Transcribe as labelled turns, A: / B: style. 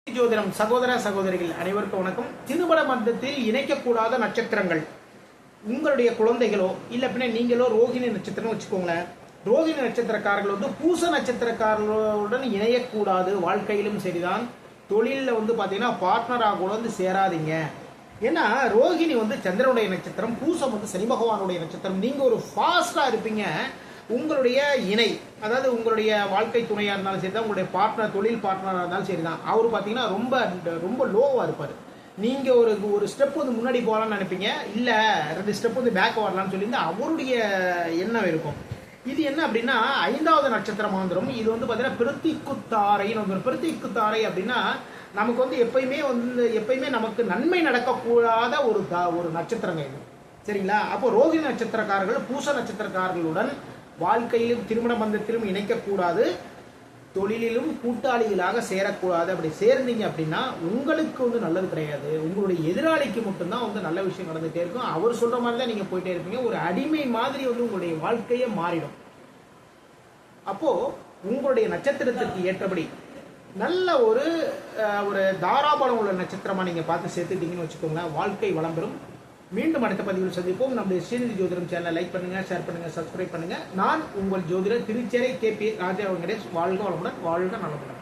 A: ஜோதிடம் சகோதர சகோதரிகள் அனைவருக்கும் வணக்கம். திருமண பந்தத்தில் இணைக்கக்கூடாத நட்சத்திரங்கள். உங்களுடைய குழந்தைகளோ இல்ல பின்ன நீங்களோ ரோகிணி நட்சத்திரம் வச்சுக்கோங்களேன். ரோகிணி நட்சத்திரக்காரர்கள் பூச நட்சத்திரக்காரர்களுடன் இணையக்கூடாது. வாழ்க்கையிலும் சரிதான், தொழிலில் பாத்தீங்கன்னா பார்ட்னராக கூட சேராதீங்க. ஏன்னா ரோகிணி சந்திரனுடைய நட்சத்திரம், பூசம் சனி பகவானுடைய நட்சத்திரம். நீங்க ஒரு ஃபாஸ்டா இருப்பீங்க. உங்களுடைய இணை, அதாவது உங்களுடைய வாழ்க்கை துணையா இருந்தாலும் சரிதான், உங்களுடைய பார்ட்னர் தொழில் பார்ட்னராக இருந்தாலும் சரிதான், அவர் பார்த்தீங்கன்னா ரொம்ப ரொம்ப லோவாக இருப்பார். நீங்க ஒரு ஸ்டெப் முன்னாடி போகலான்னு நினைப்பீங்க, இல்ல 2 ஸ்டெப் பேக் வரலாம்னு சொல்லி அவருடைய எண்ணம் இருக்கும். இது என்ன அப்படின்னா 5வது நட்சத்திரம் வந்துடும். இது பார்த்தீங்கன்னா பிருத்திக்குத்தாரைன்னு வந்துடும். பிருத்திக்குத்தாரை அப்படின்னா நமக்கு எப்பயுமே நமக்கு நன்மை நடக்கக்கூடாத ஒரு நட்சத்திரங்க இது, சரிங்களா? அப்போ ரோகிணி நட்சத்திரக்காரர்கள் பூச நட்சத்திரக்காரர்களுடன் வாழ்க்கையிலும் திருமண பந்தத்திலும் இணைக்கக்கூடாது, தொழிலிலும் கூட்டாளிகளாக சேரக்கூடாது. அப்படி சேர்ந்தீங்க அப்படின்னா உங்களுக்கு நல்லது கிடையாது. உங்களுடைய எதிராளிக்கு மட்டும்தான் நல்ல விஷயம் நடந்துகிட்டே இருக்கும். அவர் சொல்ற மாதிரி தான் நீங்க போயிட்டே இருப்பீங்க. ஒரு அடிமை மாதிரி உங்களுடைய வாழ்க்கையே மாறிடும். அப்போ உங்களுடைய நட்சத்திரத்திற்கு ஏற்றபடி நல்ல ஒரு தாராபலம் உள்ள நட்சத்திரமா நீங்க பார்த்து சேர்த்துட்டீங்கன்னு வச்சுக்கோங்களேன், வாழ்க்கை வளம் பெறும். மீண்டும் அடுத்த பதிவில் சந்திப்போம். நம்முடைய ஸ்ரீநிதி ஜோதிடம் சேனலை லைக் பண்ணுங்க, ஷேர் பண்ணுங்க, சப்ஸ்கிரைப் பண்ணுங்க. நான் உங்கள் ஜோதிடர் திருச்சேரை KP ராஜா வெங்கடேஷ். வாழ்க வளமுடன், வாழ்க நலமுடன்.